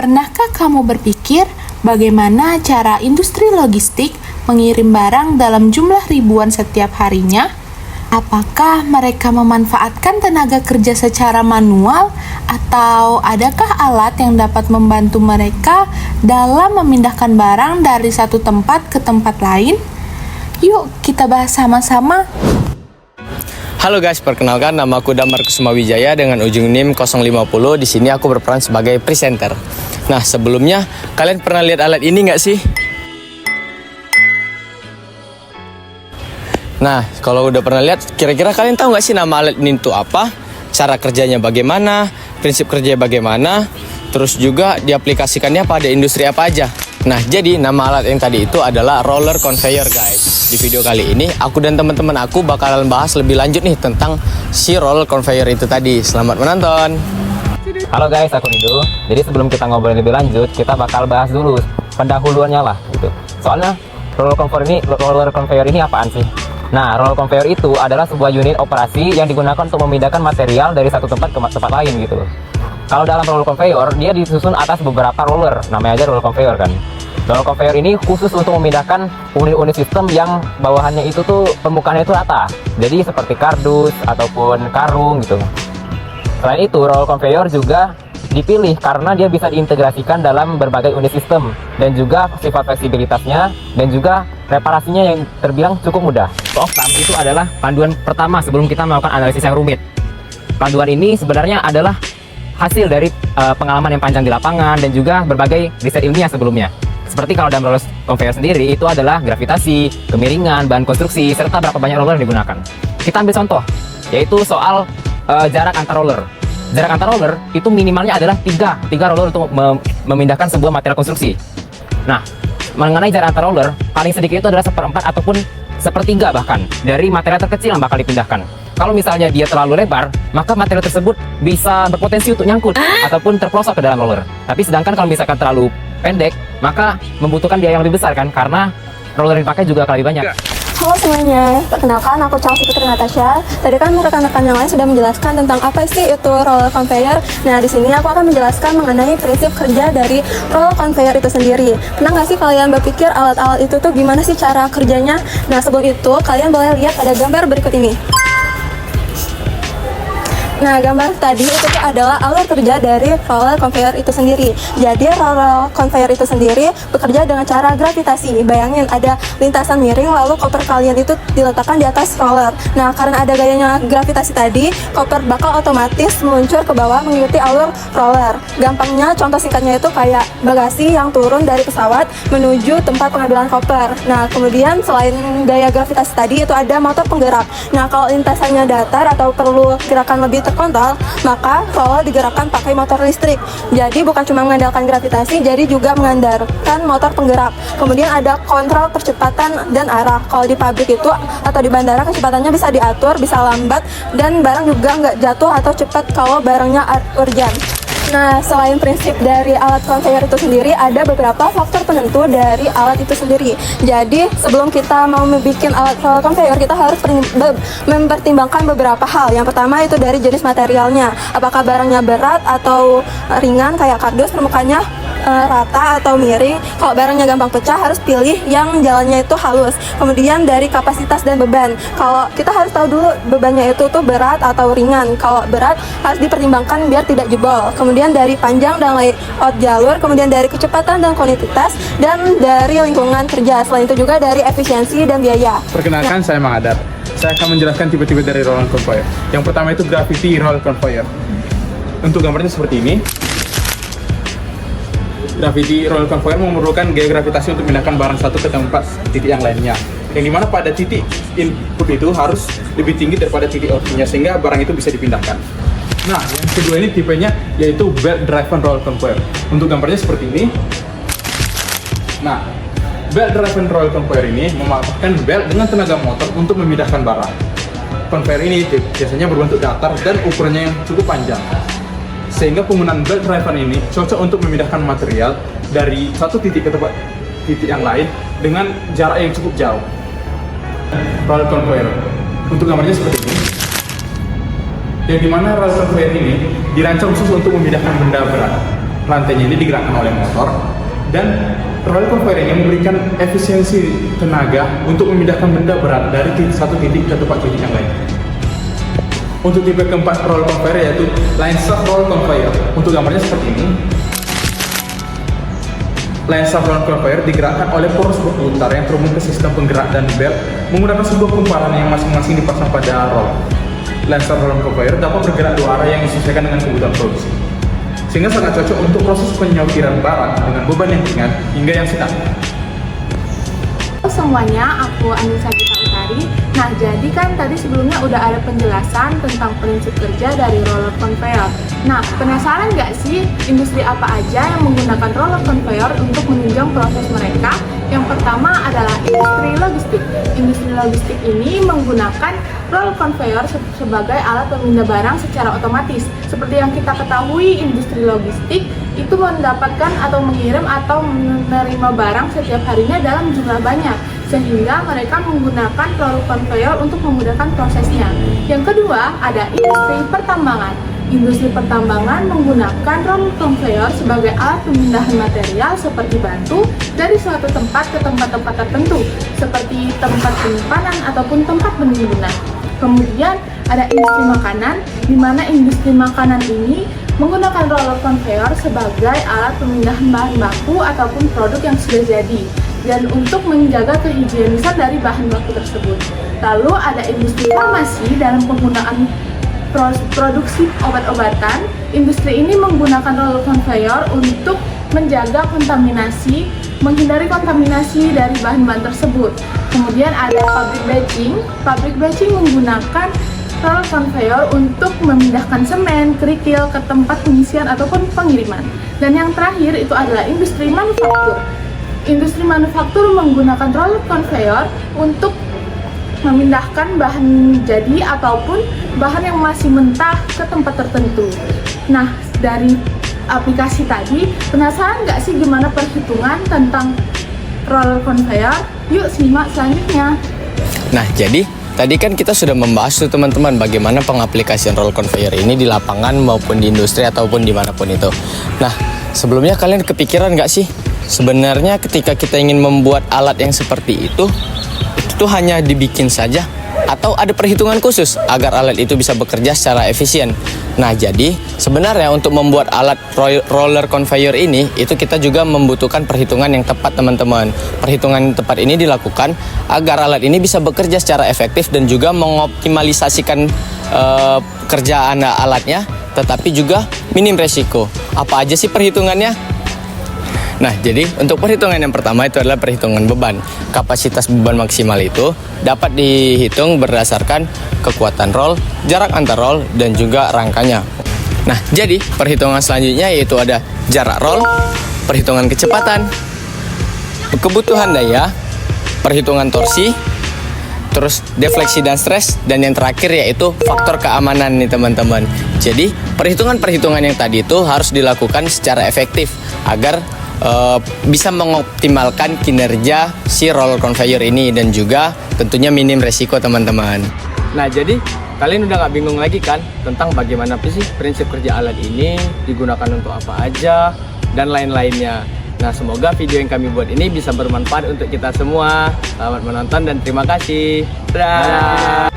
Pernahkah kamu berpikir bagaimana cara industri logistik mengirim barang dalam jumlah ribuan setiap harinya? Apakah mereka memanfaatkan tenaga kerja secara manual atau adakah alat yang dapat membantu mereka dalam memindahkan barang dari satu tempat ke tempat lain? Yuk kita bahas sama-sama. Halo guys, perkenalkan nama aku Damar Kusuma Wijaya dengan ujung NIM 050. Di sini aku berperan sebagai presenter. Nah, sebelumnya kalian pernah lihat alat ini nggak sih? Nah, kalau udah pernah lihat, kira-kira kalian tahu nggak sih nama alat ini itu apa? Cara kerjanya bagaimana? Prinsip kerjanya bagaimana? Terus juga diaplikasikannya pada industri apa aja? Nah, jadi nama alat yang tadi itu adalah roller conveyor guys. Di video kali ini, aku dan teman-teman aku bakalan bahas lebih lanjut nih tentang si roller conveyor itu tadi. Selamat menonton. Halo guys, aku Rido. Jadi sebelum kita ngobrol lebih lanjut, kita bakal bahas dulu pendahuluannya lah gitu. Soalnya roller conveyor ini apaan sih? Nah, roller conveyor itu adalah sebuah unit operasi yang digunakan untuk memindahkan material dari satu tempat ke tempat lain gitu. Kalau dalam roller conveyor, dia disusun atas beberapa roller, namanya aja roller conveyor kan. Roller conveyor ini khusus untuk memindahkan unit-unit sistem yang bawahannya itu tuh permukaannya itu rata. Jadi seperti kardus ataupun karung gitu. Selain itu, roller conveyor juga dipilih karena dia bisa diintegrasikan dalam berbagai unit sistem dan juga sifat fleksibilitasnya dan juga reparasinya yang terbilang cukup mudah. Softam itu adalah panduan pertama sebelum kita melakukan analisis yang rumit. Panduan ini sebenarnya adalah hasil dari pengalaman yang panjang di lapangan dan juga berbagai riset ilmiah sebelumnya. Seperti kalau dalam roller conveyor sendiri itu adalah gravitasi, kemiringan, bahan konstruksi, serta berapa banyak roller yang digunakan. Kita ambil contoh, yaitu soal jarak antar roller. Jarak antar roller itu minimalnya adalah 3 roller untuk memindahkan sebuah material konstruksi. Nah, mengenai jarak antar roller, paling sedikit itu adalah 1/4 ataupun 1/3 bahkan dari material terkecil yang bakal dipindahkan. Kalau misalnya dia terlalu lebar, maka material tersebut bisa berpotensi untuk nyangkut ataupun terprosok ke dalam roller. Tapi sedangkan kalau misalkan terlalu pendek, maka membutuhkan biaya yang lebih besar kan, karena roller yang dipakai juga akan lebih banyak. Halo semuanya, perkenalkan aku Chelsea Putri Natasha. Tadi kan rekan-rekan yang lain sudah menjelaskan tentang apa sih itu roller conveyor. Nah, di sini aku akan menjelaskan mengenai prinsip kerja dari roller conveyor itu sendiri. Pernah nggak sih kalian berpikir alat-alat itu tuh gimana sih cara kerjanya? Nah, sebelum itu kalian boleh lihat ada gambar berikut ini. Nah, gambar tadi itu tuh adalah alur kerja dari roller conveyor itu sendiri. Jadi, roller conveyor itu sendiri bekerja dengan cara gravitasi. Bayangin ada lintasan miring, lalu koper kalian itu diletakkan di atas roller. Nah, karena ada gayanya gravitasi tadi, koper bakal otomatis meluncur ke bawah mengikuti alur roller. Gampangnya, contoh singkatnya itu kayak bagasi yang turun dari pesawat menuju tempat pengambilan koper. Nah, kemudian selain gaya gravitasi tadi, itu ada motor penggerak. Nah, kalau lintasannya datar atau perlu gerakan lebih terkontrol, maka roller digerakkan pakai motor listrik. Jadi bukan cuma mengandalkan gravitasi, jadi juga mengandalkan motor penggerak. Kemudian ada kontrol percepatan dan arah. Kalau di pabrik itu atau di bandara kecepatannya bisa diatur, bisa lambat, dan barang juga nggak jatuh atau cepat kalau barangnya urgent. Nah, selain prinsip dari alat conveyor itu sendiri, ada beberapa faktor penentu dari alat itu sendiri. Jadi, sebelum kita mau membuat alat roller conveyor, kita harus mempertimbangkan beberapa hal. Yang pertama itu dari jenis materialnya. Apakah barangnya berat atau ringan kayak kardus, permukaannya rata atau miring. Kalau barangnya gampang pecah, harus pilih yang jalannya itu halus. Kemudian dari kapasitas dan beban. Kalau kita harus tahu dulu bebannya itu tuh berat atau ringan. Kalau berat harus dipertimbangkan biar tidak jebol. Kemudian dari panjang dan layout jalur, kemudian dari kecepatan dan kuantitas, dan dari lingkungan kerja. Selain itu juga dari efisiensi dan biaya. Perkenalkan, saya Mang Adar. Saya akan menjelaskan tipe-tipe dari roller conveyor. Yang pertama itu gravity roller conveyor. Untuk gambarnya seperti ini. Gravity roller conveyor memerlukan gaya gravitasi untuk memindahkan barang satu ke tempat titik yang lainnya. Yang dimana pada titik input itu harus lebih tinggi daripada titik outputnya sehingga barang itu bisa dipindahkan. Nah, yang kedua ini tipenya yaitu belt driven roller conveyor. Untuk gambarnya seperti ini. Nah, belt driven roller conveyor ini memanfaatkan belt dengan tenaga motor untuk memindahkan barang. Conveyor ini biasanya berbentuk datar dan ukurannya yang cukup panjang. Sehingga penggunaan belt driven ini cocok untuk memindahkan material dari satu titik ke tempat titik yang lain dengan jarak yang cukup jauh. Roller conveyor. Untuk gambarnya seperti ini. Yang dimana roller conveyor ini dirancang khusus untuk memindahkan benda berat. rantainya ini digerakkan oleh motor, dan roller conveyor ini memberikan efisiensi tenaga untuk memindahkan benda berat dari satu titik ke tempat titik yang lain. Untuk tipe keempat roller conveyor yaitu line shaft roller conveyor. Untuk gambarnya seperti ini. Line shaft roller conveyor digerakkan oleh poros berputar yang terhubung ke sistem penggerak dan belt menggunakan sebuah kumparan yang masing-masing dipasang pada roll. Line shaft roller conveyor dapat bergerak dua arah yang disesuaikan dengan kebutuhan produksi, sehingga sangat cocok untuk proses penyortiran barang dengan beban yang ringan hingga yang sedang. Halo semuanya, aku Anissa Gita Utari. Nah, jadi kan tadi sebelumnya udah ada penjelasan tentang prinsip kerja dari roller conveyor. Nah, penasaran nggak sih industri apa aja yang menggunakan roller conveyor untuk menunjang proses mereka? Yang pertama adalah industri logistik. Industri logistik ini menggunakan roller conveyor sebagai alat pemindah barang secara otomatis. Seperti yang kita ketahui, industri logistik itu mendapatkan atau mengirim atau menerima barang setiap harinya dalam jumlah banyak, sehingga mereka menggunakan roller conveyor untuk memudahkan prosesnya. Yang kedua, ada industri pertambangan. Industri pertambangan menggunakan roller conveyor sebagai alat pemindahan material seperti batu dari suatu tempat ke tempat-tempat tertentu, seperti tempat penyimpanan ataupun tempat penimbunan. Kemudian ada industri makanan, di mana industri makanan ini menggunakan roller conveyor sebagai alat pemindahan bahan baku ataupun produk yang sudah jadi, dan untuk menjaga kehigienisan dari bahan baku tersebut. Lalu ada industri farmasi dalam penggunaan produksi obat-obatan. Industri ini menggunakan roller conveyor untuk menjaga kontaminasi, menghindari kontaminasi dari bahan-bahan tersebut. Kemudian ada pabrik batching. Pabrik batching menggunakan roller conveyor untuk memindahkan semen, kerikil ke tempat pengisian ataupun pengiriman. Dan yang terakhir itu adalah industri manufaktur. Industri manufaktur menggunakan roller conveyor untuk memindahkan bahan jadi ataupun bahan yang masih mentah ke tempat tertentu. Nah, dari aplikasi tadi, penasaran nggak sih gimana perhitungan tentang roller conveyor? Yuk simak selanjutnya. Nah, jadi tadi kan kita sudah membahas tuh teman-teman bagaimana pengaplikasian roller conveyor ini di lapangan maupun di industri ataupun dimanapun itu. Nah, sebelumnya kalian kepikiran nggak sih sebenarnya ketika kita ingin membuat alat yang seperti itu hanya dibikin saja atau ada perhitungan khusus agar alat itu bisa bekerja secara efisien. Nah, jadi sebenarnya untuk membuat alat roller conveyor ini itu kita juga membutuhkan perhitungan yang tepat teman-teman. Perhitungan yang tepat ini dilakukan agar alat ini bisa bekerja secara efektif dan juga mengoptimalisasikan kerjaan alatnya, tetapi juga minim resiko. Apa aja sih perhitungannya? Nah, jadi untuk perhitungan yang pertama itu adalah perhitungan beban. Kapasitas beban maksimal itu dapat dihitung berdasarkan kekuatan roll, jarak antar roll, dan juga rangkanya. Nah, jadi perhitungan selanjutnya yaitu ada jarak roll, perhitungan kecepatan, kebutuhan daya, perhitungan torsi, terus defleksi dan stres, dan yang terakhir yaitu faktor keamanan nih teman-teman. Jadi perhitungan-perhitungan yang tadi itu harus dilakukan secara efektif agar bisa mengoptimalkan kinerja si roller conveyor ini dan juga tentunya minim resiko teman-teman. Nah, jadi kalian udah nggak bingung lagi kan tentang bagaimana sih prinsip kerja alat ini, digunakan untuk apa aja dan lain-lainnya. Nah, semoga video yang kami buat ini bisa bermanfaat untuk kita semua. Selamat menonton dan terima kasih. Dadah.